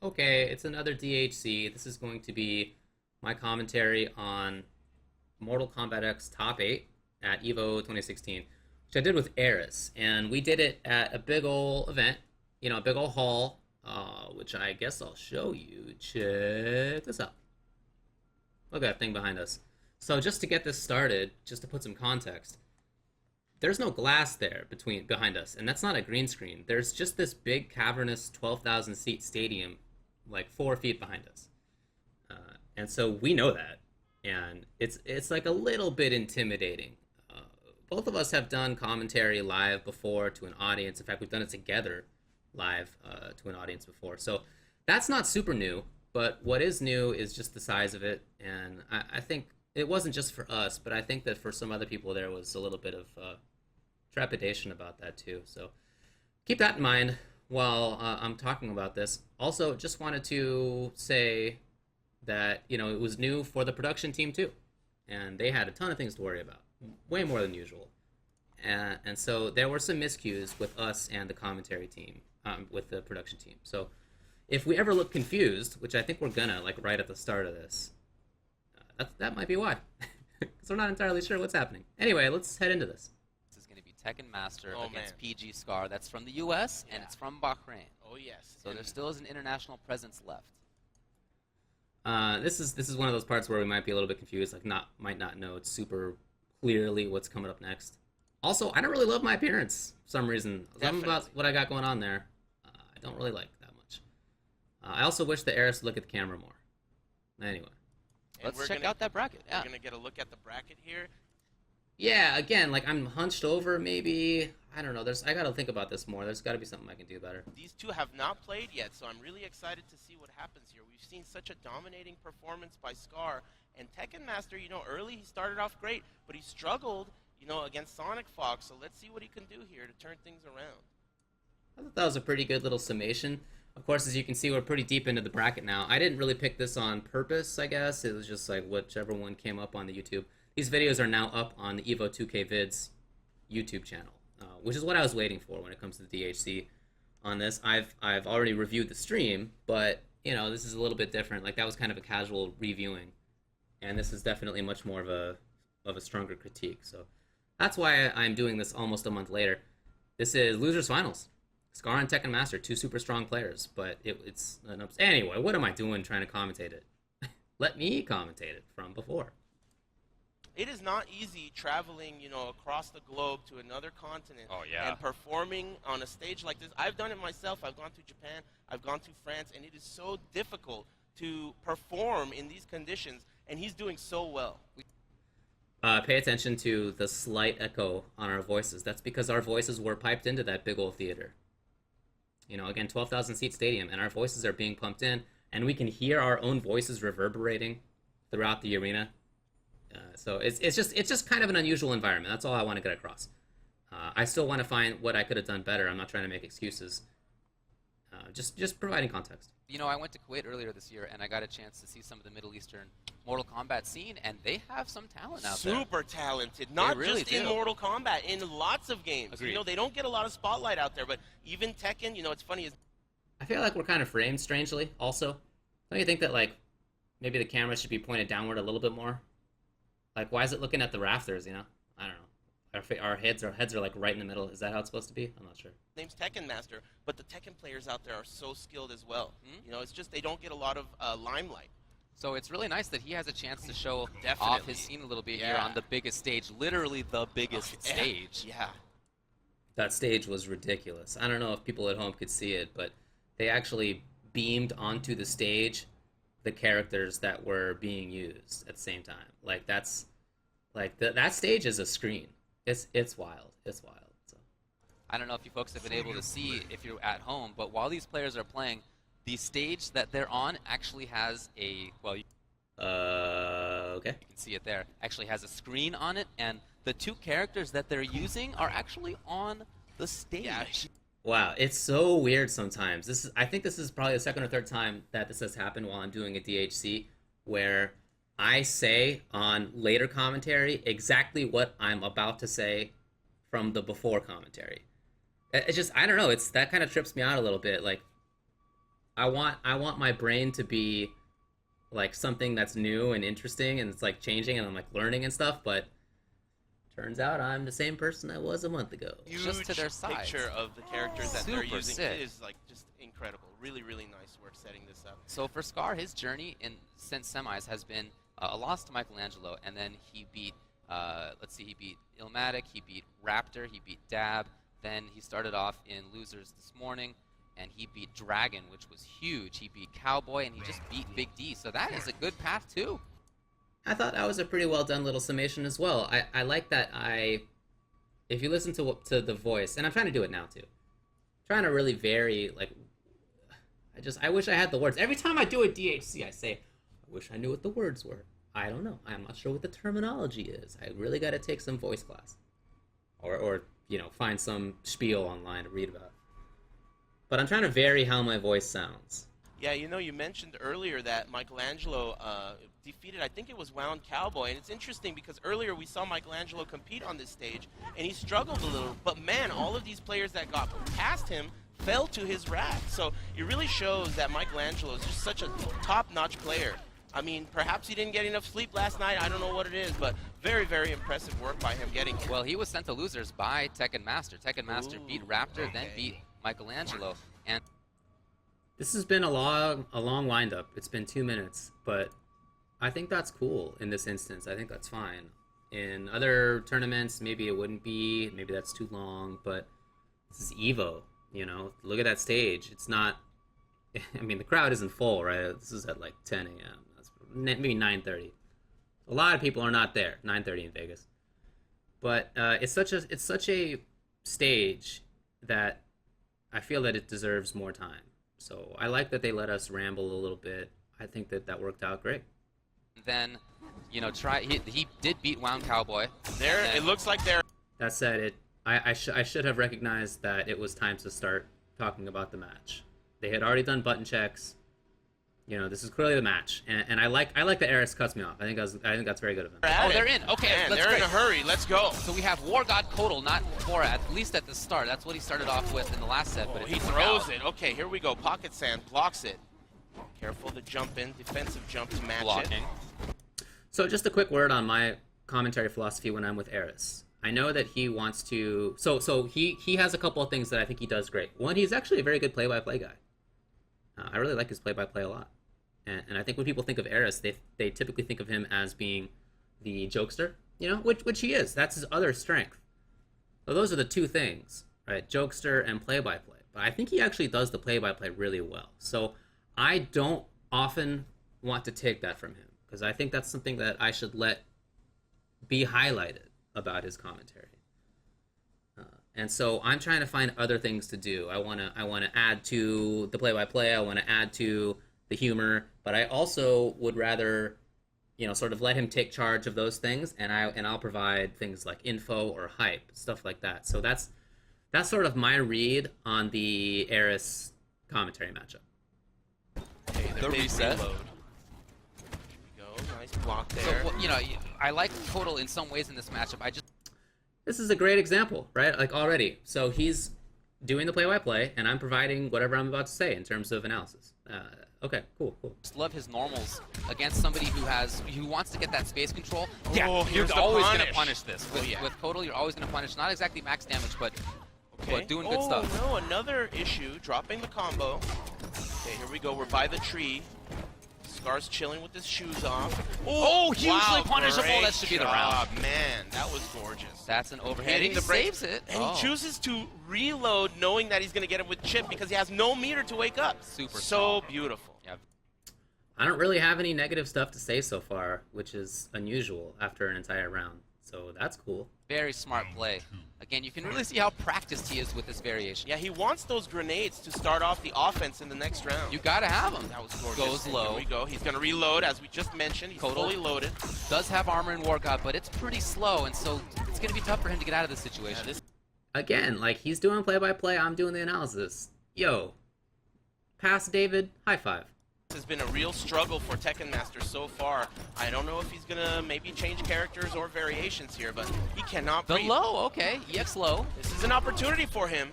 Okay, it's another DHC. This is going to be my commentary on Mortal Kombat X Top 8 at EVO 2016, which I did with Aris. And we did it at a big ol' event, a big ol' hall, which I guess I'll show you. Check this out. Look at that thing behind us. So just to get this started, just to put some context, there's no glass there behind us, and that's not a green screen. There's just this big cavernous 12,000 seat stadium like 4 feet behind us, and so we know that, and it's like a little bit intimidating. Both of us have done commentary live before to an audience. In fact, we've done it together live to an audience before, so that's not super new. But what is new is just the size of it, and I think it wasn't just for us, but I think that for some other people there was a little bit of trepidation about that too. So keep that in mind while I'm talking about this. Also, just wanted to say that it was new for the production team too, and they had a ton of things to worry about, way more than usual. And so there were some miscues with us and the commentary team, with the production team. So if we ever look confused, which I think we're gonna, like right at the start of this, that might be why, because we're not entirely sure what's happening. Anyway, let's head into this. This is going to be Tekken Master against man. PG Scar. That's from the US, and it's from Bahrain. Oh yes. So there still is an international presence left. This is one of those parts where we might be a little bit confused, like might not know it's super clearly what's coming up next. Also, I don't really love my appearance for some reason. Something about what I got going on there, I don't really like that much. I also wish the Aris would look at the camera more. Anyway. Let's check out that bracket. Yeah. We're gonna get a look at the bracket here. Yeah, again, like I'm hunched over maybe. I don't know. I gotta think about this more. There's gotta be something I can do better. These two have not played yet, so I'm really excited to see what happens here. We've seen such a dominating performance by Scar, and Tekken Master, early he started off great, but he struggled, against Sonic Fox, so let's see what he can do here to turn things around. I thought that was a pretty good little summation. Of course, as you can see, we're pretty deep into the bracket now. I didn't really pick this on purpose, I guess. It was just like whichever one came up on the YouTube. These videos are now up on the Evo 2K Vids YouTube channel, which is what I was waiting for when it comes to the DHC on this. I've already reviewed the stream, but this is a little bit different. Like that was kind of a casual reviewing, and this is definitely much more of a stronger critique. So that's why I'm doing this almost a month later. This is Losers Finals. Scar and Tekken Master, two super strong players, but it's an ups. Anyway, what am I doing trying to commentate it? Let me commentate it from before. It is not easy traveling, across the globe to another continent and performing on a stage like this. I've done it myself. I've gone to Japan, I've gone to France, and it is so difficult to perform in these conditions, and he's doing so well. Pay attention to the slight echo on our voices. That's because our voices were piped into that big old theater. Again, 12,000 seat stadium, and our voices are being pumped in, and we can hear our own voices reverberating throughout the arena. So it's just kind of an unusual environment. That's all I want to get across. I still want to find what I could have done better. I'm not trying to make excuses. Just providing context. I went to Kuwait earlier this year, and I got a chance to see some of the Middle Eastern Mortal Kombat scene, and they have some talent out there. Super talented, not really just in do. Mortal Kombat, in lots of games. Agreed. They don't get a lot of spotlight out there, but even Tekken, it's funny. I feel like we're kind of framed strangely, also. Don't you think that, like, maybe the camera should be pointed downward a little bit more? Like, why is it looking at the rafters, I don't know. Our heads are like right in the middle. Is that how it's supposed to be? I'm not sure. Name's Tekken Master, but the Tekken players out there are so skilled as well. It's just they don't get a lot of limelight. So it's really nice that he has a chance to show Definitely. off his scene a little bit here on the biggest stage, literally the biggest stage. Yeah. That stage was ridiculous. I don't know if people at home could see it, but they actually beamed onto the stage the characters that were being used at the same time. Like that's like that stage is a screen. It's wild. It's wild. So. I don't know if you folks have been able to see if you're at home, but while these players are playing, the stage that they're on actually has a, well, okay. you can see it there, actually has a screen on it, and the two characters that they're using are actually on the stage. Yeah. Wow, it's so weird sometimes. I think this is probably the second or third time that this has happened while I'm doing a DHC, where I say on later commentary exactly what I'm about to say from the before commentary. It's just, I don't know, that kind of trips me out a little bit. Like, I want my brain to be like something that's new and interesting, and it's like changing, and I'm like learning and stuff. But turns out I'm the same person I was a month ago. Huge just to their sides. Picture of the characters that they're Super using. sick. It is like just incredible. Really, really nice work setting this up. So for Scar, his journey since semis has been a loss to Michelangelo, and then he beat, let's see, he beat Illmatic, he beat Raptor, he beat Dab, then he started off in losers this morning, and he beat Dragon, which was huge. He beat Cowboy, and he just beat Big D, so that is a good path too. I thought that was a pretty well done little summation as well. I like that if you listen to the voice, and I'm trying to do it now too, trying to really vary, like, I wish I had the words. Every time I do a DHC, I say, I wish I knew what the words were. I don't know. I'm not sure what the terminology is. I really got to take some voice class. Or find some spiel online to read about. But I'm trying to vary how my voice sounds. Yeah, you mentioned earlier that Michelangelo defeated, I think it was Wound Cowboy, and it's interesting because earlier we saw Michelangelo compete on this stage, and he struggled a little, but man, all of these players that got past him fell to his wrath. So it really shows that Michelangelo is just such a top-notch player. I mean, perhaps he didn't get enough sleep last night. I don't know what it is, but very, very impressive work by him getting it. Well, he was sent to losers by Tekken Master. Tekken Master beat Raptor, then beat Michelangelo. And this has been a long wind-up. It's been 2 minutes, but I think that's cool in this instance. I think that's fine. In other tournaments, maybe it wouldn't be. Maybe that's too long, but this is EVO. Look at that stage. It's not, I mean, the crowd isn't full, right? This is at like 10 a.m. That's maybe 9:30. A lot of people are not there, 9:30 in Vegas. But it's such a stage that I feel that it deserves more time. So I like that they let us ramble a little bit. I think that worked out great. then, he did beat Wound Cowboy. It looks like they're... That said, I should have recognized that it was time to start talking about the match. They had already done button checks. This is clearly the match, and I like that Aris cuts me off. I think that's very good of him. Oh, they're in. Okay, Man, they're in a hurry. Let's go. So we have War God Kotal, not Bora, at least at the start. That's what he started off with in the last set. But he throws it. Okay, here we go. Pocket Sand blocks it. Careful to jump in, defensive jump to match blocking. it. So just a quick word on my commentary philosophy when I'm with Aris. I know that he wants to. So he has a couple of things that I think he does great. One, he's actually a very good play-by-play guy. I really like his play-by-play a lot. And I think when people think of Aris, they typically think of him as being the jokester, which he is. That's his other strength. So those are the two things, right? Jokester and play-by-play. But I think he actually does the play-by-play really well. So I don't often want to take that from him, because I think that's something that I should let be highlighted about his commentary. And so I'm trying to find other things to do. I want to add to the play-by-play. I want to add to the humor, but I also would rather, sort of let him take charge of those things, and I'll provide things like info or hype, stuff like that. So that's sort of my read on the Aris commentary matchup. Okay, the reset. Reload. There we go. Nice block there. So, I like Kotal in some ways in this matchup. This is a great example, right? Like already. So he's doing the play-by-play, and I'm providing whatever I'm about to say in terms of analysis. Okay, cool. Just love his normals against somebody who wants to get that space control. Yeah, you're always going to punish this. With Kotal, you're always going to punish. Not exactly max damage, but doing good stuff. Oh, no, another issue. Dropping the combo. Okay, here we go. We're by the tree. Scar's chilling with his shoes off. Oh, hugely punishable. That should be the round. Man, that was gorgeous. That's an overhead. He saves it. And he chooses to reload knowing that he's going to get him with chip because he has no meter to wake up. So beautiful. Yeah. I don't really have any negative stuff to say so far, which is unusual after an entire round. So that's cool. Very smart play. Again, you can really see how practiced he is with this variation. Yeah, he wants those grenades to start off the offense in the next round. You gotta have them. That was gorgeous. Goes low. Here we go. He's gonna reload, as we just mentioned. He's fully loaded. Does have armor and War God, but it's pretty slow, and so it's gonna be tough for him to get out of this situation. Again, like, he's doing play-by-play, I'm doing the analysis. Yo, pass David, high five. This has been a real struggle for Tekken Master so far. I don't know if he's gonna maybe change characters or variations here, but he cannot breathe. The low, okay. EX low. This is an opportunity for him.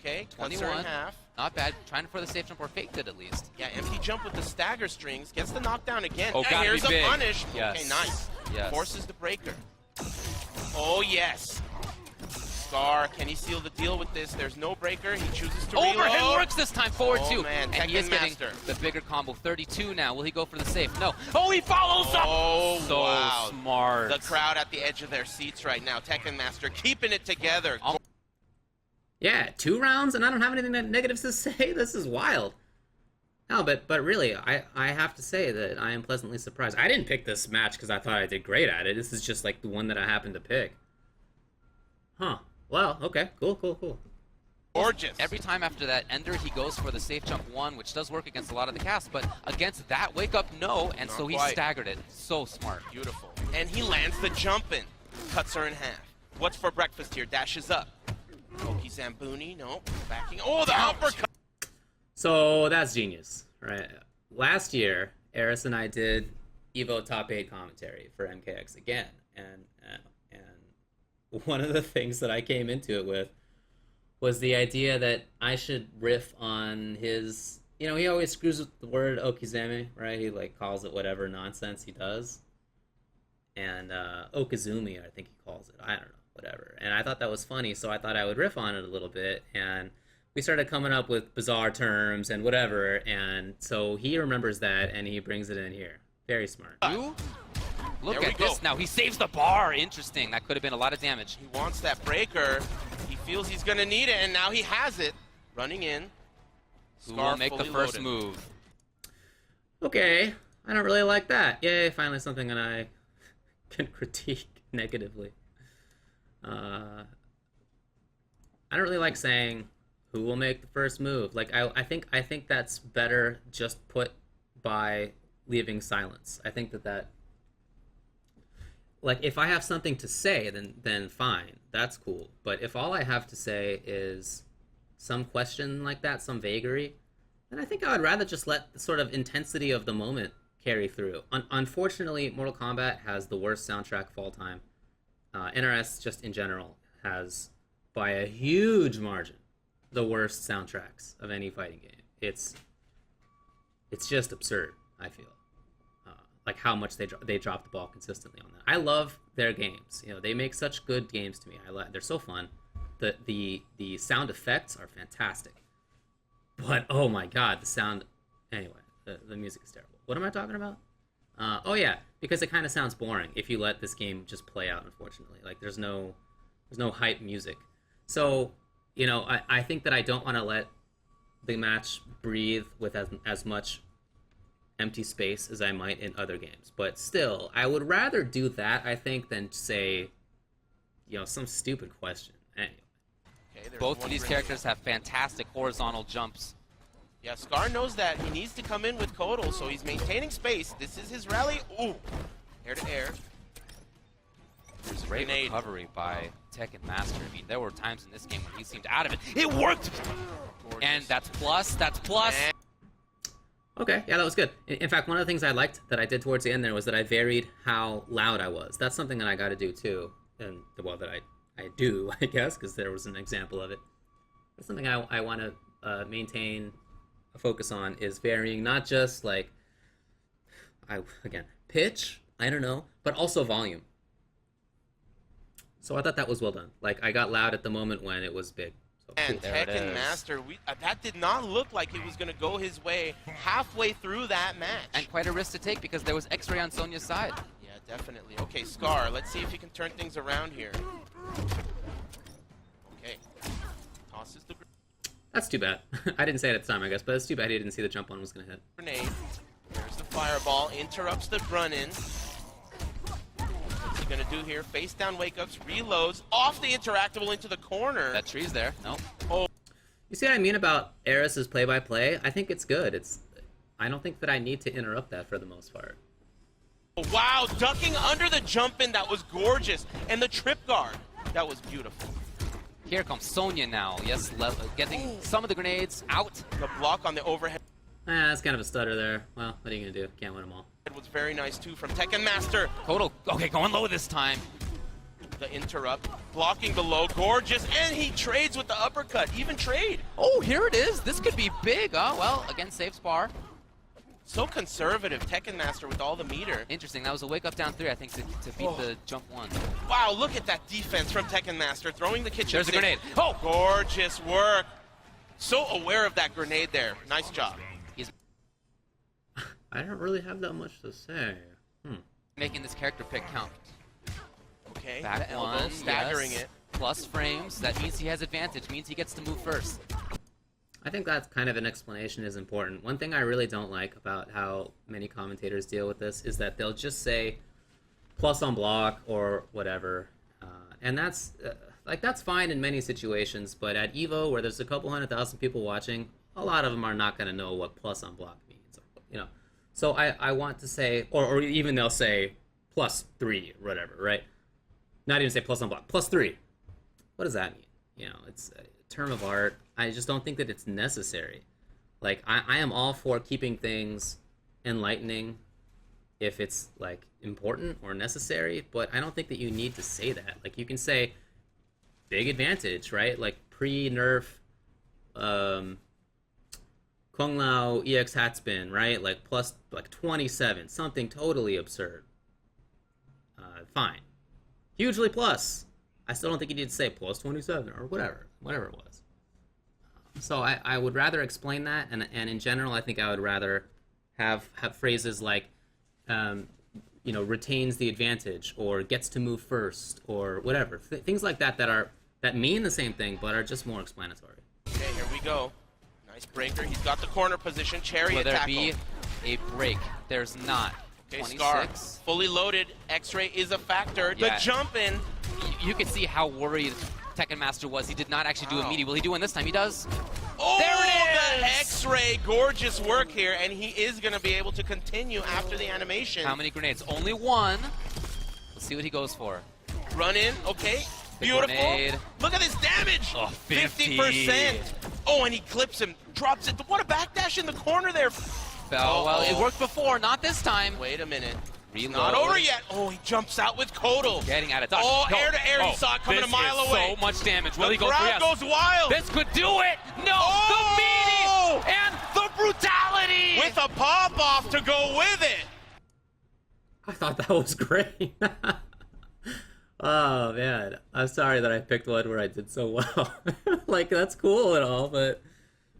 Okay, 21. and half. Not bad. Trying for the safe jump or faked it at least. Yeah, empty jump with the stagger strings. Gets the knockdown again. Oh, gotta here's be big. a punish. Yes. Okay, nice. Yes. Forces the breaker. Oh, yes. Scar, can he seal the deal with this? There's no breaker. He chooses to reload. Overhead works this time. Forward Oh, two. man. And he is getting Master. the bigger combo. 32 now. Will he go for the safe? No. Oh, he follows up. Oh, So wow. smart. The crowd at the edge of their seats right now. Tekken Master keeping it together. Yeah, 2 rounds and I don't have anything negatives to say. This is wild. No, but really, I have to say that I am pleasantly surprised. I didn't pick this match because I thought I did great at it. This is just like the one that I happened to pick. Huh. Well, okay. Cool. Gorgeous. Every time after that ender, he goes for the safe jump 1, which does work against a lot of the cast, but against that wake up, no, and Not so he quite. staggered it. So smart. Beautiful. And he lands the jump in. Cuts her in half. What's for breakfast here? Dashes up. Oki Zamboni, no. Backing. Oh, the uppercut. So that's genius, right? Last year, Aris and I did Evo Top 8 commentary for MKX again, and one of the things that I came into it with was the idea that I should riff on his, he always screws with the word Okizeme, right? He like calls it whatever nonsense he does. And Okizumi, I think he calls it. I don't know, whatever. And I thought that was funny, so I thought I would riff on it a little bit. And we started coming up with bizarre terms and whatever. And so he remembers that and he brings it in here. Very smart. Look at this now. He saves the bar. Interesting. That could have been a lot of damage. He wants that breaker. He feels he's going to need it, and now he has it. Running in. Who will make the first loaded. move? Okay, I don't really like that. Yay, finally something that I can critique negatively. I don't really like saying who will make the first move. Like I think that's better just put by leaving silence. I think that like if I have something to say, then fine, that's cool. But if all I have to say is some question like that, some vagary, then I think I would rather just let the sort of intensity of the moment carry through. Unfortunately, Mortal Kombat has the worst soundtrack of all time. NRS just in general has, by a huge margin, the worst soundtracks of any fighting game. It's just absurd, I feel. Like how much they drop the ball consistently on that. I love their games. They make such good games to me. They're so fun. The sound effects are fantastic. But oh my god, the sound. Anyway, the music is terrible. What am I talking about? Oh yeah, because it kind of sounds boring if you let this game just play out. Unfortunately, like there's no hype music. So I think that I don't want to let the match breathe with as much empty space as I might in other games. But still, I would rather do that, I think, than say, some stupid question. Anyway. Okay, Both of these characters have fantastic horizontal jumps. Yeah, Scar knows that. He needs to come in with Kodal, so he's maintaining space. This is his rally. Ooh. Air to air. There's great recovery by Tekken Master. I mean, there were times in this game when he seemed out of it. It worked! Gorgeous. And that's plus. Okay, yeah, that was good. In fact, one of the things I liked that I did towards the end there was that I varied how loud I was. That's something that I got to do too, and that I do, I guess, because there was an example of it. That's something I want to maintain a focus on, is varying not just like pitch, I don't know, but also volume. So I thought that was well done. Like I got loud at the moment when it was big. And Tekken Master, that did not look like it was going to go his way halfway through that match. And quite a risk to take because there was X-Ray on Sonya's side. Yeah, definitely. Okay, Scar, let's see if he can turn things around here. Okay. Tosses the That's too bad. I didn't say it at the time, I guess, but it's too bad he didn't see the jump one was going to hit. grenade. There's the fireball. Interrupts the run-in. What's he going to do here? Face down wake-ups. Reloads. Off the interactable into the corner. That tree's there. Nope. Oh. You see what I mean about Aris's play-by-play? I think it's good. I don't think that I need to interrupt that for the most part. Wow, ducking under the jump-in. That was gorgeous. And the trip guard. That was beautiful. Here comes Sonya now. Yes, getting some of the grenades out. The block on the overhead. That's kind of a stutter there. Well, what are you going to do? Can't win them all. It was very nice, too, from Tekken Master. Kodal, okay, going low this time. the interrupt, blocking the low, gorgeous, and he trades with the uppercut, even trade. Oh, here it is. This could be big. Oh, well, again, saves bar. So conservative, Tekken Master with all the meter. Interesting. That was a wake up down 3, I think, to beat the jump 1. Wow, look at that defense from Tekken Master, throwing the kitchen There's a grenade. Oh, gorgeous work. So aware of that grenade there. Nice job. I don't really have that much to say. Making this character pick count. Okay, Back the elbow, one, staggering yes. it. Plus frames. That means he has advantage. Means he gets to move first. I think that's kind of an explanation is important. One thing I really don't like about how many commentators deal with this is that they'll just say plus on block or whatever. And that's that's fine in many situations, but at EVO where there's a couple 100,000 people watching, a lot of them are not going to know what plus on block means. So I want to say, or even they'll say +3 or whatever, right? Not even say plus on block, +3. What does that mean? It's a term of art. I just don't think that it's necessary. Like, I am all for keeping things enlightening if it's, like, important or necessary, but I don't think that you need to say that. Like, you can say big advantage, right? Like, pre-nerf Kung Lao EX hat spin, right? Like, plus, like, 27. Something totally absurd. Fine. Hugely plus. I still don't think you need to say plus 27 or whatever it was. So I would rather explain that, and in general, I think I would rather have phrases like, retains the advantage, or gets to move first, or whatever. Things like that that mean the same thing, but are just more explanatory. Okay, here we go. Nice breaker. He's got the corner position. Chariot tackle. Will there be a break? There's not. Okay, Scar, fully loaded. X-ray is a factor. Yeah. The jump in. You can see how worried Tekken Master was. He did not actually do a meaty. Will he do one this time? He does. Oh, there it is! The X-ray, gorgeous work here, and he is going to be able to continue after the animation. How many grenades? Only one. Let's see what he goes for. Run in, okay. The beautiful. Grenade. Look at this damage. Oh, 50%. Oh, and he clips him, drops it. What a backdash in the corner there. Oh, well, it worked before, not this time. Wait a minute. Reload. Not over yet. Oh, he jumps out with Kodal. Getting out of touch. Oh, air to air. He saw it coming a mile away. So much damage. Will the he go for crowd yes? goes wild. This could do it. No, the meaty and the brutality. With a pop-off to go with it. I thought that was great. Oh, man. I'm sorry that I picked one where I did so well. Like, that's cool and all, but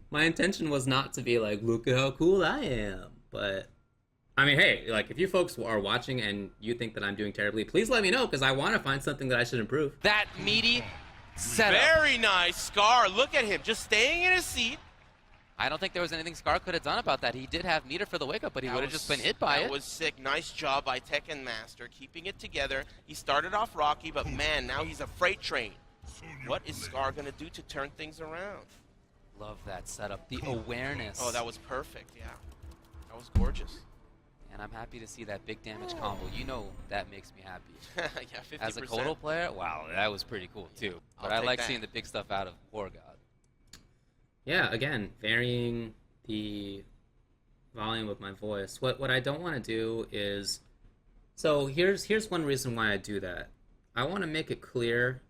my intention was not to be like, look at how cool I am. But I mean, hey, like, if you folks are watching and you think that I'm doing terribly, please let me know, because I want to find something that I should improve. That meaty setup. Very nice. Scar, look at him, just staying in his seat. I don't think there was anything Scar could have done about that. He did have meter for the wake-up, but he would have just been hit by it. That was sick. Nice job by Tekken Master, keeping it together. He started off rocky, but man, now he's a freight train. What is Scar going to do to turn things around? Love that setup. The awareness. Oh, that was perfect, yeah. That was gorgeous. And I'm happy to see that big damage combo. You know that makes me happy. Yeah, 50%. As a Kodal player, wow, that was pretty cool too. But I like seeing the big stuff out of War God. Yeah, again, varying the volume of my voice. What I don't want to do is, so here's one reason why I do that. I want to make it clear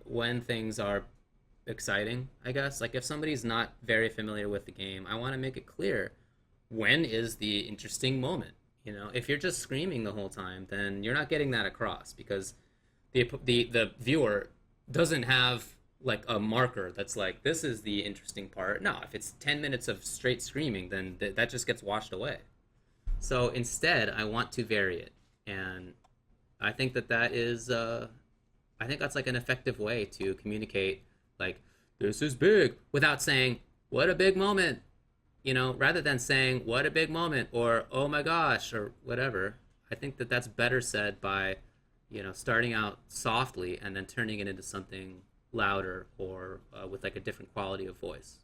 when things are exciting, I guess. Like, if somebody's not very familiar with the game, I want to make it clear when is the interesting moment. You know, if you're just screaming the whole time, then you're not getting that across, because the viewer doesn't have like a marker that's like, this is the interesting part. No, if it's 10 minutes of straight screaming, then that just gets washed away. So instead, I want to vary it, and I think that is I think that's like an effective way to communicate, like, this is big, without saying, what a big moment, you know, rather than saying, what a big moment, or, oh my gosh, or whatever. I think that's better said by, you know, starting out softly and then turning it into something louder, or with like a different quality of voice.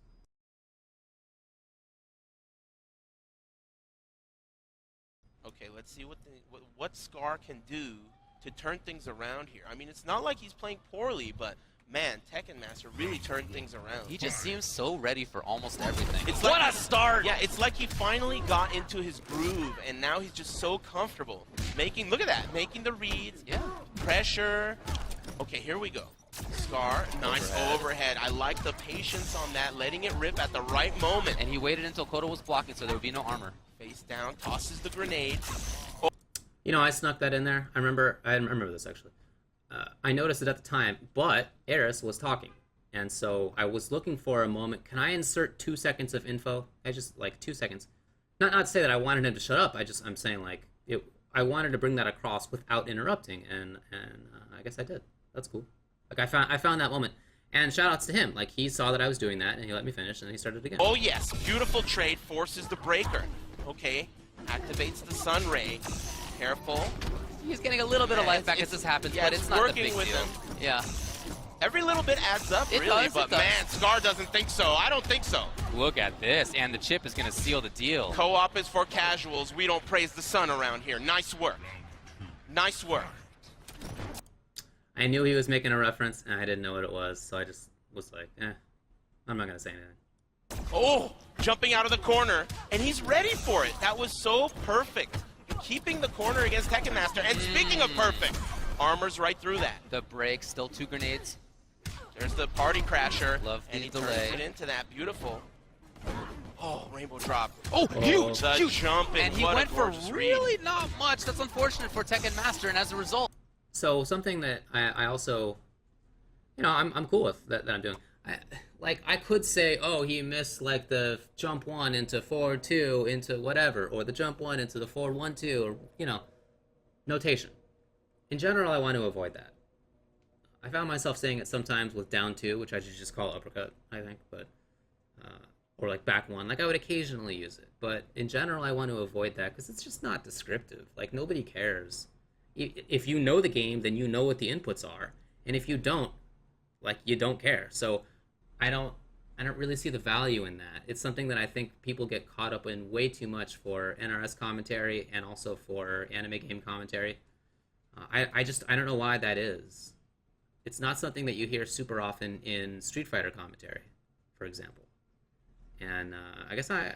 Okay, let's see what Scar can do to turn things around here. I mean, it's not like he's playing poorly, but man, Tekken Master really turned things around. He just seems so ready for almost everything. It's like, what a start! Yeah, it's like he finally got into his groove, and now he's just so comfortable. Look at that, making the reads. Yeah. pressure. Okay, here we go. Scar, nice overhead. I like the patience on that, letting it rip at the right moment. And he waited until Kodo was blocking so there would be no armor. Face down, tosses the grenade. You know, I snuck that in there. I remember this, actually. I noticed it at the time, but Aris was talking. And so I was looking for a moment. Can I insert 2 seconds of info? I just, like, 2 seconds. Not to say that I wanted him to shut up. I'm saying, like, I wanted to bring that across without interrupting. And I guess I did. That's cool. Like, I found that moment. And shout-outs to him. Like, he saw that I was doing that, and he let me finish, and then he started again. Oh, yes. Beautiful trade. Forces the breaker. Okay. Activates the Sun Ray. Careful. He's getting a little bit of life back as this happens, but it's not the big deal. Yeah. Every little bit adds up, really, but man, Scar doesn't think so. I don't think so. Look at this, and the chip is going to seal the deal. Co-op is for casuals. We don't praise the sun around here. Nice work. Nice work. I knew he was making a reference, and I didn't know what it was, so I just was like, I'm not going to say anything. Oh, jumping out of the corner, and he's ready for it. That was so perfect. Keeping the corner against Tekken Master, and speaking of perfect, armor's right through that. The break, still 2 grenades. There's the party crasher. Love the and he delay. turns it into that. Beautiful. Oh, rainbow drop. Oh, huge! The jump, and he went for really not much. That's unfortunate for Tekken Master, and as a result. So something that I also, you know, I'm cool with that I'm doing. I could say, oh, he missed like the jump 1 into forward 2 into whatever, or the jump 1 into the forward 1 2, or, you know, notation. In general, I want to avoid that. I found myself saying it sometimes with down 2, which I should just call uppercut, I think, but or like back 1. Like, I would occasionally use it, but in general, I want to avoid that because it's just not descriptive. Like, nobody cares. If you know the game, then you know what the inputs are, and if you don't, like, you don't care. So I don't really see the value in that. It's something that I think people get caught up in way too much for NRS commentary and also for anime game commentary. I don't know why that is. It's not something that you hear super often in Street Fighter commentary, for example. And I guess I'm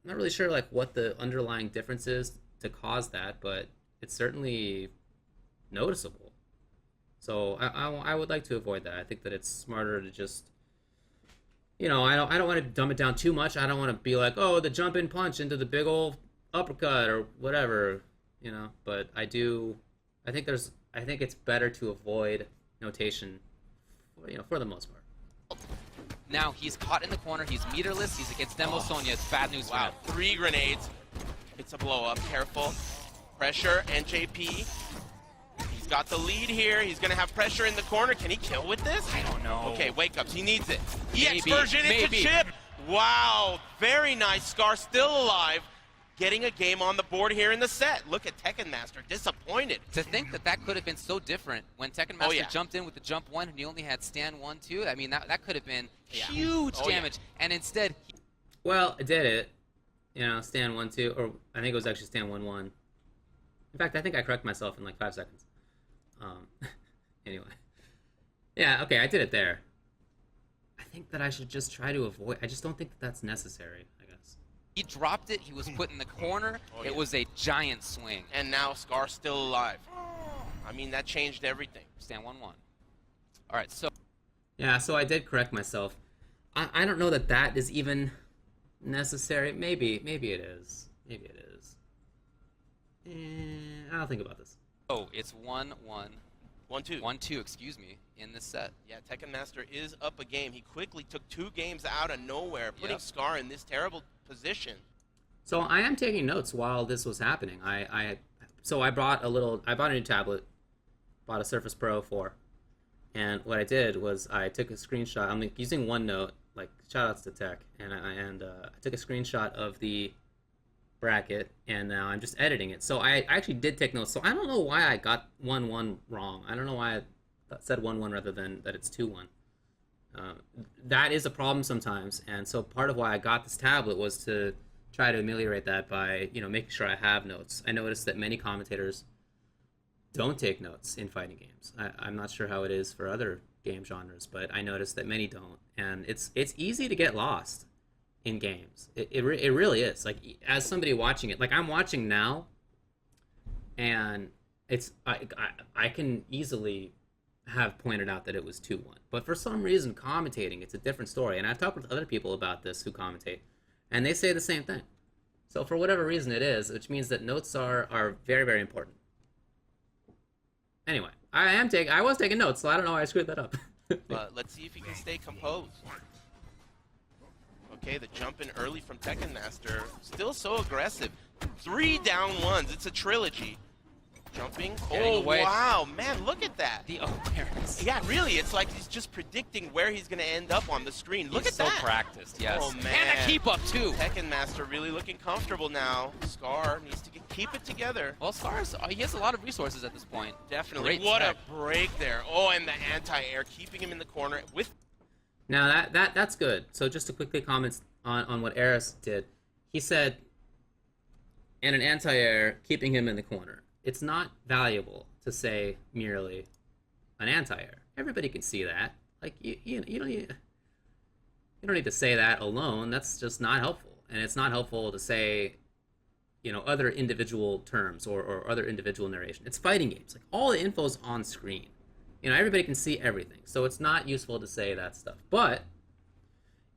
not really sure like what the underlying difference is to cause that, but it's certainly noticeable. So I would like to avoid that. I think that it's smarter to just, you know, I don't want to dumb it down too much. I don't want to be like, oh, the jump in punch into the big old uppercut or whatever, you know. But I think it's better to avoid notation, you know, for the most part. Now he's caught in the corner. He's meterless. He's against Demo Sonya. It's bad news for him. 3 grenades. It's a blow up. Careful. Pressure. NJP. He's got the lead here. He's going to have pressure in the corner. Can he kill with this? I don't know. Okay, wake ups. He needs it. EX Maybe, version into maybe. chip. Wow. Very nice. Scar still alive. Getting a game on the board here in the set. Look at Tekken Master, disappointed. To think that could have been so different when Tekken Master jumped in with the jump 1 and he only had stand 1, 2. I mean, that could have been huge damage. And instead, well, it did it. You know, stand 1, 2, or I think it was actually stand 1, 1. In fact, I think I correct myself in like 5 seconds. Anyway. Yeah, okay, I did it there. I think that I should just try to avoid. I just don't think that that's necessary, I guess. he dropped it. He was put in the corner. It was a giant swing. And now Scar's still alive. I mean, that changed everything. Stand 1-1. All right, so. Yeah, so I did correct myself. I don't know that that is even necessary. Maybe it is. Maybe it is. I'll think about this. Oh, it's 1-1. 1-2. 1-2, excuse me, in this set. Yeah, Tekken Master is up a game. He quickly took 2 games out of nowhere, putting Scar in this terrible position. So I am taking notes while this was happening. So I bought a new tablet, bought a Surface Pro 4, and what I did was I took a screenshot. I'm using OneNote, like shoutouts to tech, and I took a screenshot of the bracket, and now I'm just editing it. So I actually did take notes. So I don't know why I got 1-1 wrong. I don't know why I said 1-1 rather than that it's 2-1. That is a problem sometimes, and so part of why I got this tablet was to try to ameliorate that by, making sure I have notes. I noticed that many commentators don't take notes in fighting games. I'm not sure how it is for other game genres, but I noticed that many don't, and it's easy to get lost in games. It really is. Like, as somebody watching it, like I'm watching now, and I can easily have pointed out that it was 2-1. But for some reason, commentating, it's a different story. And I've talked with other people about this who commentate, and they say the same thing. So for whatever reason it is, which means that notes are very, very important. Anyway, I was taking notes, so I don't know why I screwed that up. But let's see if he can stay composed. Okay, the jump in early from Tekken Master. Still so aggressive. 3 down ones. It's a trilogy. Jumping. Oh, wow. Man, look at that. The awareness. Yeah, really. It's like he's just predicting where he's going to end up on the screen. Look at that. He's so practiced, yes. Oh, man. And a keep up, too. Tekken Master really looking comfortable now. Scar needs to keep it together. Well, Scar's, he has a lot of resources at this point. Definitely. What a break there. Oh, and the anti-air, keeping him in the corner with... Now, that's good. So just to quickly comment on what Aris did. He said, and an anti-air, keeping him in the corner. It's not valuable to say merely an anti-air. Everybody can see that. Like, you don't need to say that alone. That's just not helpful. And it's not helpful to say, other individual terms or other individual narration. It's fighting games. Like, all the info's on screen. Everybody can see everything. So it's not useful to say that stuff. But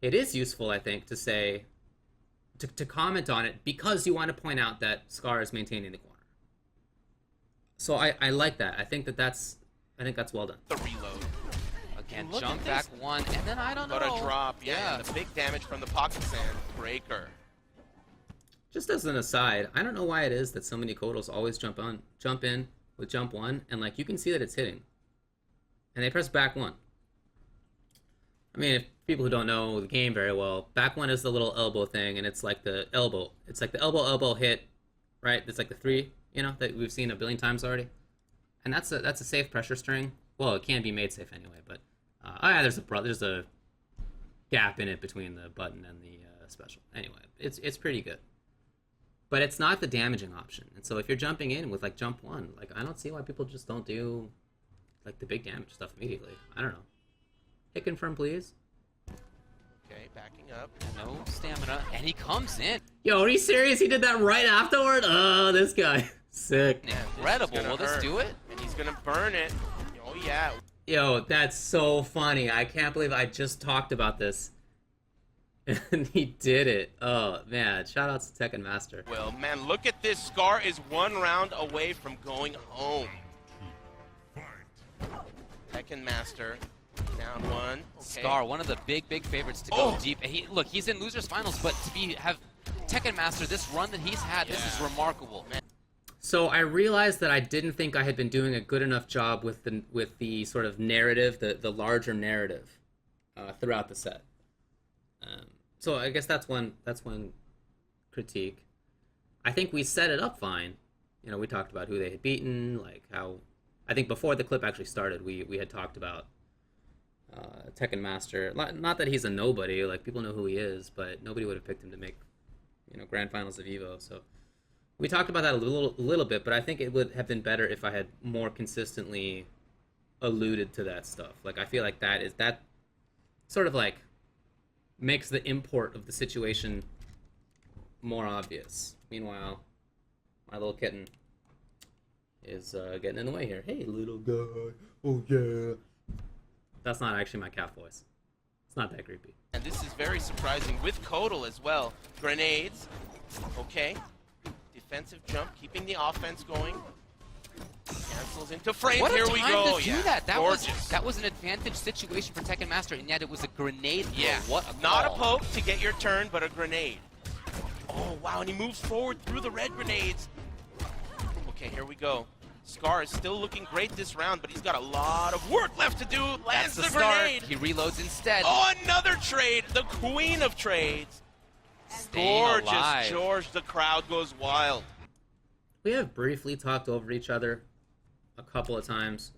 it is useful, I think, to say, to comment on it because you want to point out that Scar is maintaining the corner. So I like that. I think that's well done. The reload. Again, jump back one, and then I don't know. But a drop, yeah. And the big damage from the pocket sand breaker. Just as an aside, I don't know why it is that so many Kodals always jump in with jump one, and like you can see that it's hitting. And they press back one. I mean, if people who don't know the game very well, back one is the little elbow thing, and it's like the elbow. It's like the elbow hit, right? It's like the 3, that we've seen a billion times already. And that's a safe pressure string. Well, it can be made safe anyway, but there's a gap in it between the button and the special. Anyway, it's pretty good. But it's not the damaging option. And so if you're jumping in with like jump one, like I don't see why people just don't do like the big damage stuff immediately. I don't know. Hit confirm, please. Okay, backing up. No stamina, and he comes in. Yo, are you serious? He did that right afterward? Oh, this guy. Sick. Incredible. Will this do it? And he's gonna burn it. Oh, yeah. Yo, that's so funny. I can't believe I just talked about this. And he did it. Oh, man. Shout outs to Tekken Master. Well, man, look at this. Scar is 1 round away from going home. Tekken Master. Down 1. Okay. Scar, one of the big favorites to go deep. And he's in losers finals, but to have Tekken Master, this run that he's had, this is remarkable. Man. So I realized that I didn't think I had been doing a good enough job with the sort of narrative, the larger narrative, throughout the set. So I guess that's one critique. I think we set it up fine. We talked about who they had beaten, like how. I think before the clip actually started, we had talked about Tekken Master. Not that he's a nobody, like people know who he is, but nobody would have picked him to make, grand finals of Evo. So we talked about that a little bit, but I think it would have been better if I had more consistently alluded to that stuff. Like I feel like that sort of like makes the import of the situation more obvious. Meanwhile, my little kitten is getting in the way here. Hey, little guy. Oh, yeah. That's not actually my cat voice. It's not that creepy. And this is very surprising with Kodal as well. Grenades. Okay. Defensive jump, keeping the offense going. Cancels into frame. What Here a we time go. to do that. That was an advantage situation for Tekken Master, and yet it was a grenade throw. Yeah. What a Not call. a poke to get your turn, but a grenade. Oh, wow, and he moves forward through the red grenades. Okay, here we go. Scar is still looking great this round, but he's got a lot of work left to do. Lands That's the grenade. He reloads instead. Oh, another trade. The queen of trades. Gorgeous, alive. George. The crowd goes wild. We have briefly talked over each other a couple of times.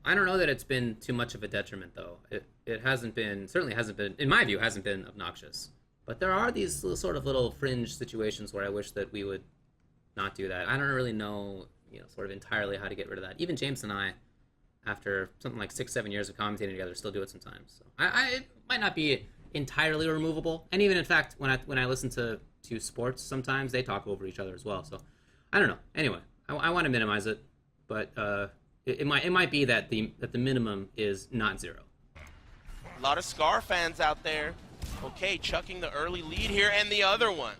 I don't know that it's been too much of a detriment, though. It hasn't been, certainly hasn't been, in my view, hasn't been obnoxious. But there are these sort of little fringe situations where I wish that we would not do that. I don't really know, sort of entirely how to get rid of that. Even James and I, after something like 6-7 years of commentating together, still do it sometimes. So it might not be entirely removable. And even in fact, when I listen to sports, sometimes they talk over each other as well. So I don't know. Anyway, I want to minimize it. but it might be that the minimum is not 0. A lot of Scar fans out there. Okay, chucking the early lead here, and the other one.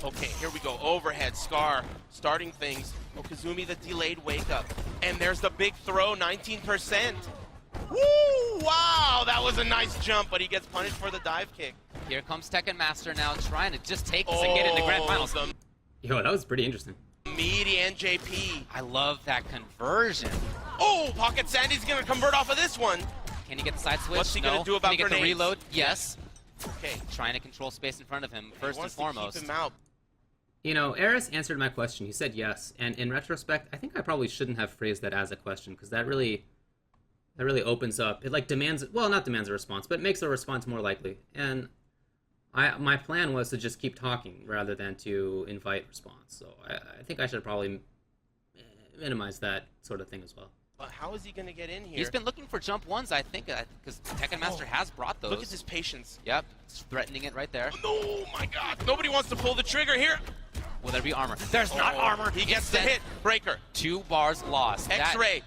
Okay, here we go. Overhead, Scar starting things. Okazumi, the delayed wake up. And there's the big throw, 19%. Woo! Wow, that was a nice jump, but he gets punished for the dive kick. Here comes Tekken Master now trying to just take this and get in the grand finals. Yo, that was pretty interesting. Meaty NJP. I love that conversion. Oh, Pocket Sandy's going to convert off of this one. Can he get the side switch? What's he going to do about Can he get grenades? the reload? Yes. Okay. Trying to control space in front of him, first and To foremost. keep him out. You know, Aris answered my question. He said yes, and in retrospect, I think I probably shouldn't have phrased that as a question, because that really opens up. It like demands, well, not demands a response, but it makes a response more likely. And my plan was to just keep talking rather than to invite response. So I think I should probably minimize that sort of thing as well. But how is he going to get in here? He's been looking for jump ones, I think, because Tekken Master has brought those. Look at his patience. Yep, it's threatening it right there. Oh my God! Nobody wants to pull the trigger here. Will there be armor? There's not armor. He gets the hit. Breaker. 2 bars lost. X-ray.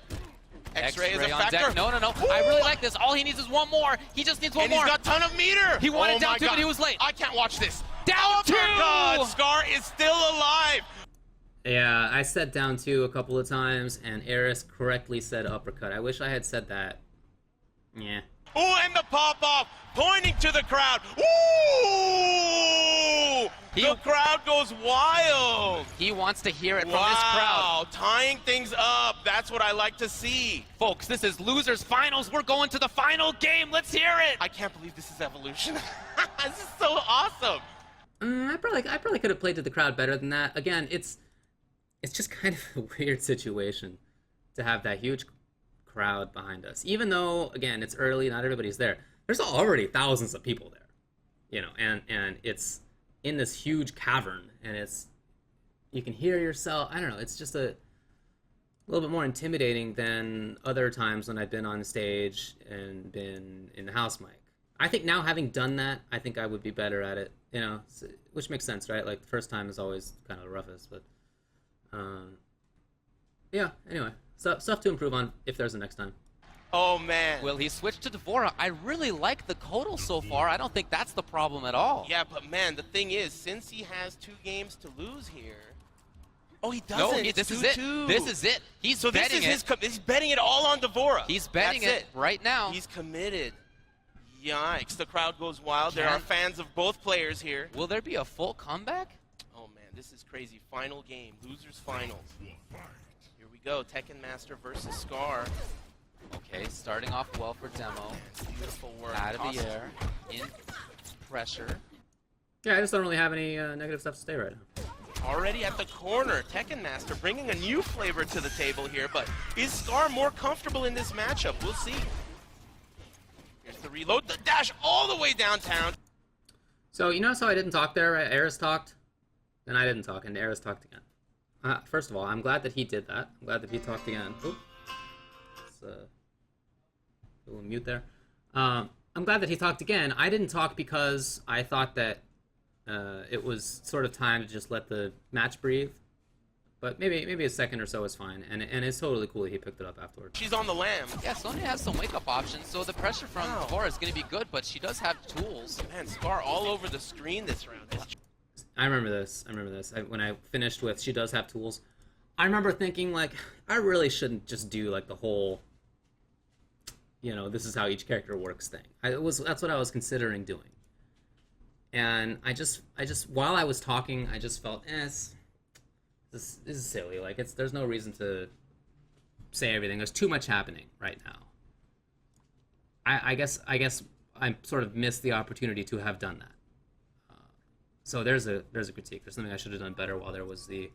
X-ray is a on factor. Deck. No. I really like this. All he needs is one more. He just needs one more. He's got a ton of meter. He wanted down 2, but he was late. I can't watch this. Down 2! God, Scar is still alive. Yeah, I said down 2 a couple of times, and Aris correctly said uppercut. I wish I had said that. Yeah. Oh, and the pop-off, pointing to the crowd. Ooh! The crowd goes wild. He wants to hear it from this crowd. Wow, tying things up. That's what I like to see. Folks, this is Losers Finals. We're going to the final game. Let's hear it. I can't believe this is Evolution. This is so awesome. I probably could have played to the crowd better than that. Again, it's just kind of a weird situation to have that huge crowd behind us. Even though, again, it's early, not everybody's there. There's already thousands of people there, you know, and it's in this huge cavern, and you can hear yourself. I don't know. It's just a little bit more intimidating than other times when I've been on stage and been in the house mic. I think now, having done that, I think I would be better at it, you know, which makes sense, right? Like, the first time is always kind of the roughest, but yeah, anyway, so stuff to improve on if there's a next time. Oh, man. Will he switch to Dvorak? I really like the Kodal so far. I don't think that's the problem at all. Yeah, but man, the thing is, since he has 2 games to lose here. Oh, he doesn't. No, this is it. This is it. He's betting it. He's betting it all on Dvorak. He's betting it right now. He's committed. Yikes, the crowd goes wild. There are fans of both players here. Will there be a full comeback? Oh, man, this is crazy. Final game, Losers Finals. Here we go, Tekken Master versus Scar. Okay, starting off well for Demo. Beautiful work. Out of the air, in pressure. Yeah, I just don't really have any negative stuff to say right now. Already at the corner, Tekken Master bringing a new flavor to the table here, but is Scar more comfortable in this matchup? We'll see. Here's the reload, the dash all the way downtown. So, you notice how I didn't talk there, right? Aris talked, then I didn't talk, and Aris talked again. First of all, I'm glad that he did that. I'm glad that he talked again. Oop. Let's a little mute there. I'm glad that he talked again. I didn't talk because I thought that it was sort of time to just let the match breathe. But maybe a second or so is fine, and it's totally cool that he picked it up afterwards. She's on the lam. Yeah, Sonya has some wake-up options, so the pressure from Dvorak is going to be good, but she does have tools. Man, Scar all over the screen this round. I remember this. When I finished with she does have tools, I remember thinking, like, I really shouldn't just do, like, the whole, you know, this is how each character works thing. That's what I was considering doing. And I just while I was talking, I just felt, this is silly. Like, there's no reason to say everything. There's too much happening right now. I guess I sort of missed the opportunity to have done that. So there's a critique. There's something I should have done better while there was the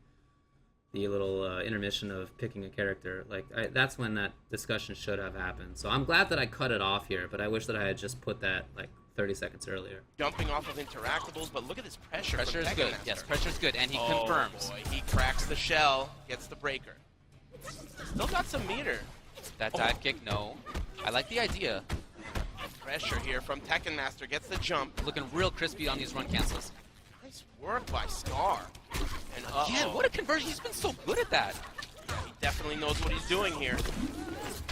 little intermission of picking a character. Like, that's when that discussion should have happened. So I'm glad that I cut it off here, but I wish that I had just put that, like, 30 seconds earlier. Jumping off of interactables, but look at this pressure. Pressure is good. Yes, pressure is good, and he confirms. Boy, he cracks the shell, gets the breaker. Still got some meter. That dive kick, no. I like the idea. Pressure here from Tekken Master, gets the jump. Looking real crispy on these run cancels. Nice work by Scar. And again, what a conversion. He's been so good at that. He definitely knows what he's doing here.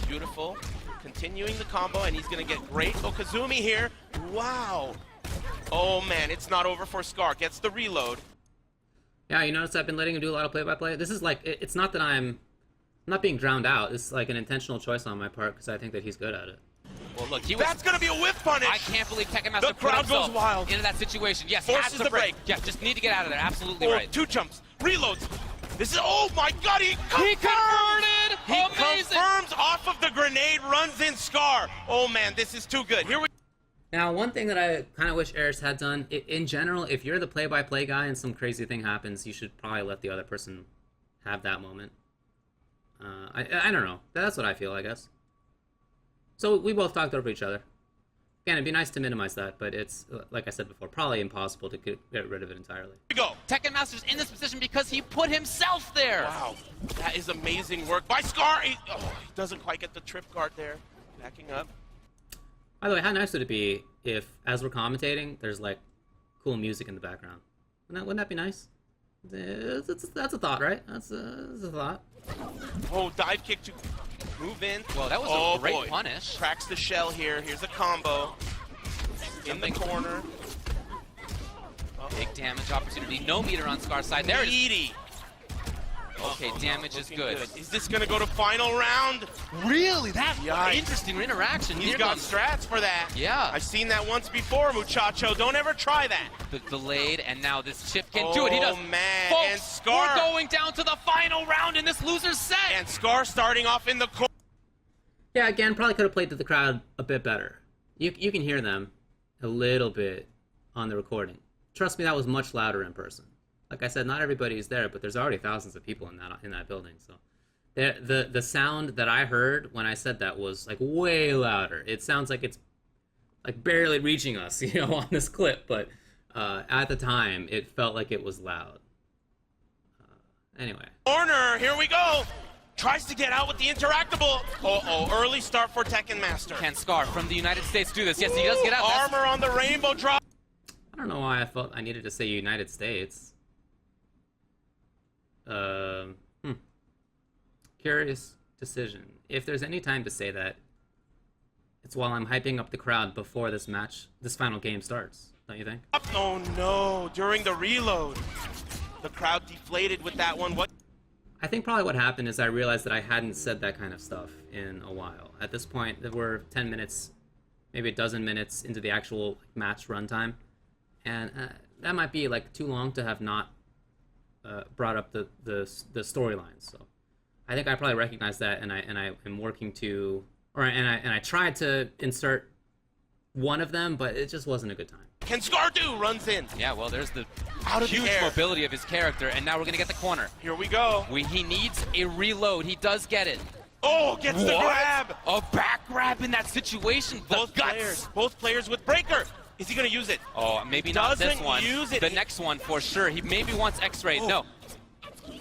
Beautiful. Continuing the combo, and he's going to get great Okazumi here. Wow. Oh, man, it's not over for Scar. Gets the reload. Yeah, you notice I've been letting him do a lot of play-by-play? This is like, it's not that I'm not being drowned out. It's like an intentional choice on my part because I think that he's good at it. Well, look, that's going to be a whiff punish. I can't believe Tekken Master the crowd goes wild into that situation. Yes, forces the break. Yeah, just need to get out of there. Absolutely right. 2 jumps, reloads. This is, oh my God, he converted! He Amazing! confirms off of the grenade, runs in Scar. Oh man, this is too good. Here we Now, one thing that I kind of wish Aris had done, in general, if you're the play-by-play guy and some crazy thing happens, you should probably let the other person have that moment. I don't know. That's what I feel, I guess. So we both talked over each other. Again, it'd be nice to minimize that, but it's, like I said before, probably impossible to get rid of it entirely. Here we go. Tekken Master's in this position because he put himself there. Wow, that is amazing work by Scar. He doesn't quite get the trip guard there. Backing up. By the way, how nice would it be if, as we're commentating, there's like cool music in the background? Wouldn't that be nice? That's a thought, right? That's a thought. Oh, dive kick to move in. Well, that was a great punish. Cracks the shell here. Here's a combo. In the corner. Big damage opportunity. No meter on Scar's side. There it is. Okay, damage is good. Is this going to go to final round? Really? That's interesting interaction. He's got strats for that. Yeah. I've seen that once before, muchacho. Don't ever try that. The delayed, and now this chip can do it. He does. Oh, man. Folks, and Scar. we're going down to the final round in this loser's set. And Scar starting off in the corner. Yeah, again, probably could have played to the crowd a bit better. You can hear them a little bit on the recording. Trust me, that was much louder in person. Like I said, not everybody is there, but there's already thousands of people in that building. So, the sound that I heard when I said that was like way louder. It sounds like it's like barely reaching us, on this clip. But at the time, it felt like it was loud. Anyway. Corner, here we go. Tries to get out with the interactable. Early start for Tekken Master. Can Scar from the United States do this? Yes, he does get out. Armor on the rainbow drop. I don't know why I felt I needed to say United States. Curious decision. If there's any time to say that, it's while I'm hyping up the crowd before this final game starts. Don't you think? Oh no, during the reload. The crowd deflated with that one. What? I think probably what happened is I realized that I hadn't said that kind of stuff in a while. At this point, we're 10 minutes, maybe a dozen minutes into the actual match runtime. And that might be like too long to have not brought up the storylines. So I think I probably recognize that, and I am working to, and I tried to insert one of them, but it just wasn't a good time. Can Scar do? Runs in. Yeah, well, there's the huge mobility of his character, and now we're gonna get the corner. Here we go. He needs a reload. He does get it. Oh, gets the grab. A back grab in that situation. Both players with breaker. Is he going to use it? Oh, maybe not this one. Use it. The next one for sure. He maybe wants X-ray. No.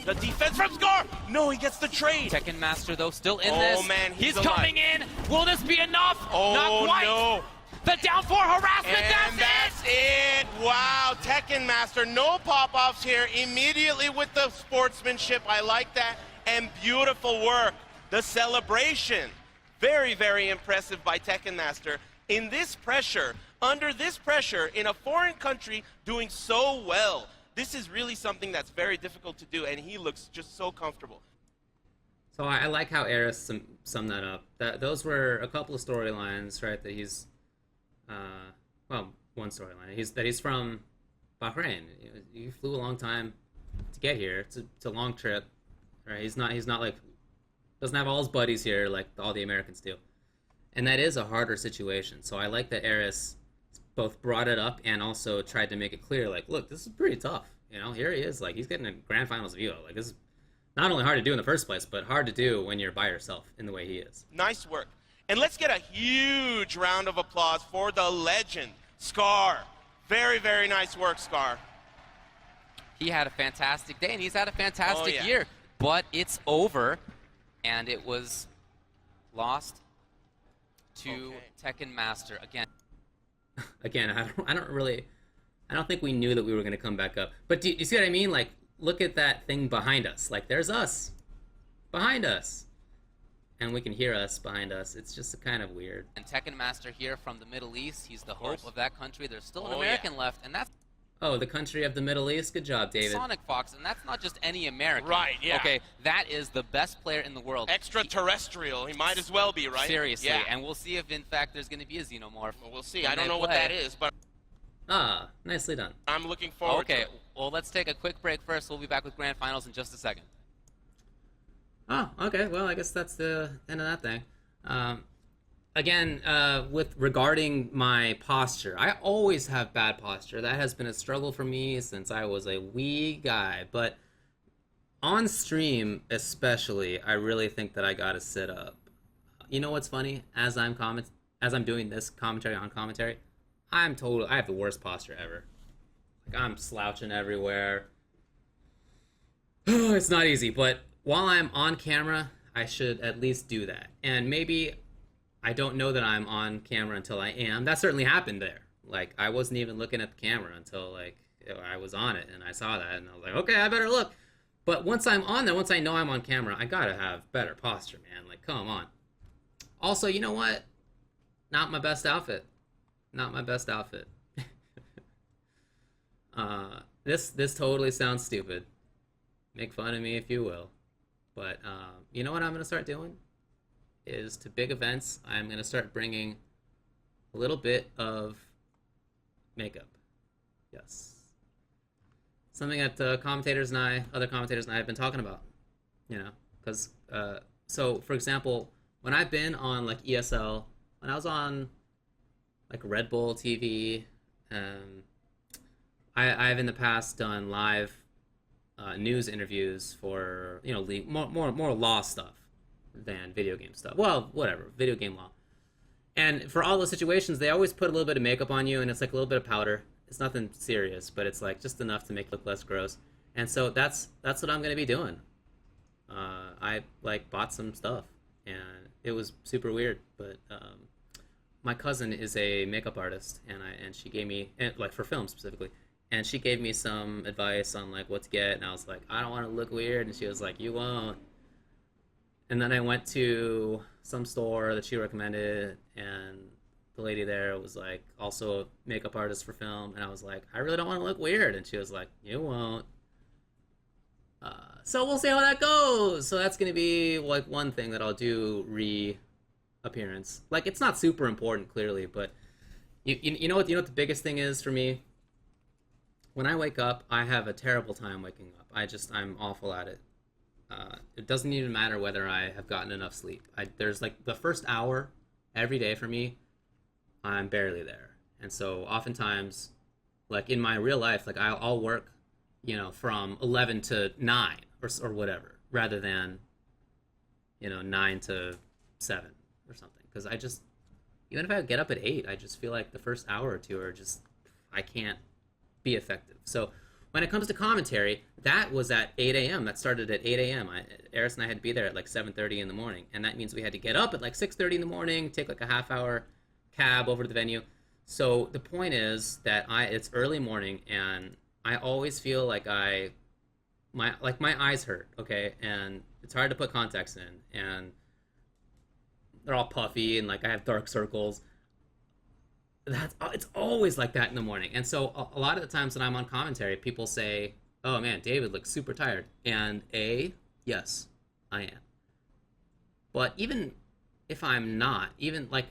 The defense from Scar. No, he gets the trade. Tekken Master, though, still in this. Oh, man, he's coming in. Will this be enough? Oh, not quite. No. The down 4 harassment. And that's it. Wow, Tekken Master. No pop-offs here. Immediately with the sportsmanship. I like that. And beautiful work. The celebration. Very, very impressive by Tekken Master. In this pressure, under this pressure, in a foreign country, doing so well. This is really something that's very difficult to do, and he looks just so comfortable. So I like how Aris summed that up. Those were a couple of storylines, right? That he's, one storyline. He's from Bahrain. He flew a long time to get here. It's a long trip, right? He's not like, doesn't have all his buddies here like all the Americans do. And that is a harder situation. So I like that Aris both brought it up and also tried to make it clear, like, look, this is pretty tough. Here he is, like, he's getting a grand finals view. Like, this is not only hard to do in the first place, but hard to do when you're by yourself in the way he is. Nice work. And let's get a huge round of applause for the legend, Scar. Very, very nice work, Scar. He had a fantastic day, and he's had a fantastic year. But it's over, and it was lost to Tekken Master again. Again, I don't think we knew that we were going to come back up. But do you see what I mean? Like, look at that thing behind us. Like, there's us. behind us. And we can hear us behind us. It's just kind of weird. And Tekken Master here from the Middle East. He's the hope of that country. There's still an American left, and that's... Oh, the country of the Middle East? Good job, David. Sonic Fox, and that's not just any American. Right, yeah. Okay, that is the best player in the world. Extraterrestrial. He might as well be, right? Seriously, yeah. And we'll see if, in fact, there's going to be a Xenomorph. Well, we'll see. I don't know what that is, but... Ah, nicely done. I'm looking forward to it. Okay, well, let's take a quick break first. We'll be back with Grand Finals in just a second. Oh, okay. Well, I guess that's the end of that thing. Again, with regarding my posture, I always have bad posture. That has been a struggle for me since I was a wee guy. But on stream, especially, I really think that I gotta sit up. You know what's funny? As I'm doing this commentary on commentary, I have the worst posture ever. Like, I'm slouching everywhere. It's not easy, but while I'm on camera, I should at least do that. And maybe I don't know that I'm on camera until I am. That certainly happened there. Like, I wasn't even looking at the camera until, like, I was on it, and I saw that, and I was like, okay, I better look. But once I'm on there, once I know I'm on camera, I gotta have better posture, man. Like, come on. Also, you know what? Not my best outfit. Not my best outfit. This totally sounds stupid. Make fun of me if you will. But you know what I'm gonna start doing? Is to big events, I'm gonna start bringing a little bit of makeup. Yes. Something that other commentators and I have been talking about. You know, because so for example, when I've been on like ESL, when I was on like Red Bull TV, I've in the past done live news interviews for, you know, league, more law stuff than video game stuff. Well, whatever, video game law. And for all those situations, they always put a little bit of makeup on you, and it's like a little bit of powder. It's nothing serious, but it's like just enough to make it look less gross. And so that's what I'm gonna be doing. I like bought some stuff, and it was super weird, but my cousin is a makeup artist, and she gave me, and like for film specifically, and she gave me some advice on like what to get, and I was like, I don't want to look weird, and she was like, you won't. And then I went to some store that she recommended, and the lady there was like also a makeup artist for film, and I was like, I really don't want to look weird, and she was like, you won't. So we'll see how that goes. So that's gonna be like one thing that I'll do reappearance. Like, it's not super important clearly, but you know what the biggest thing is for me? When I wake up, I have a terrible time waking up. I'm awful at it. It doesn't even matter whether I have gotten enough sleep. There's like the first hour every day for me, I'm barely there. And so oftentimes, like in my real life, like I'll work, you know, from 11 to 9 or whatever, rather than, you know, 9 to 7 or something. Because even if I get up at 8, I just feel like the first hour or two are just, I can't be effective. So when it comes to commentary, that was at 8 a.m. That started at 8 a.m. Aris and I had to be there at like 7:30 in the morning. And that means we had to get up at like 6:30 in the morning, take like a half-hour cab over to the venue. So the point is that it's early morning, and I always feel like my eyes hurt, okay? And it's hard to put contacts in, and they're all puffy, and like I have dark circles. It's always like that in the morning. And so a lot of the times when I'm on commentary, people say, oh man, David looks super tired. And yes, I am. But even if I'm not, even like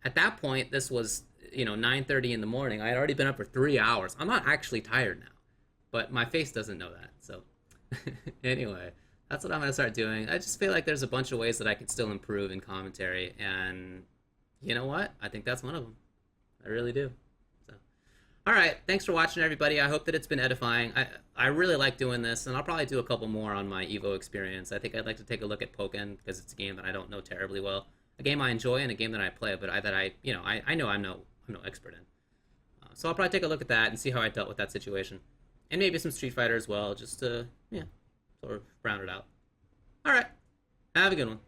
at that point, this was, you know, 9:30 in the morning. I had already been up for 3 hours. I'm not actually tired now, but my face doesn't know that. So anyway, that's what I'm going to start doing. I just feel like there's a bunch of ways that I could still improve in commentary. And you know what? I think that's one of them. I really do. So, all right. Thanks for watching, everybody. I hope that it's been edifying. I really like doing this, and I'll probably do a couple more on my Evo experience. I think I'd like to take a look at Pokken, because it's a game that I don't know terribly well. A game I enjoy and a game that I play, but I know I'm no expert in. So I'll probably take a look at that and see how I dealt with that situation, and maybe some Street Fighter as well, just to sort of round it out. All right. Have a good one.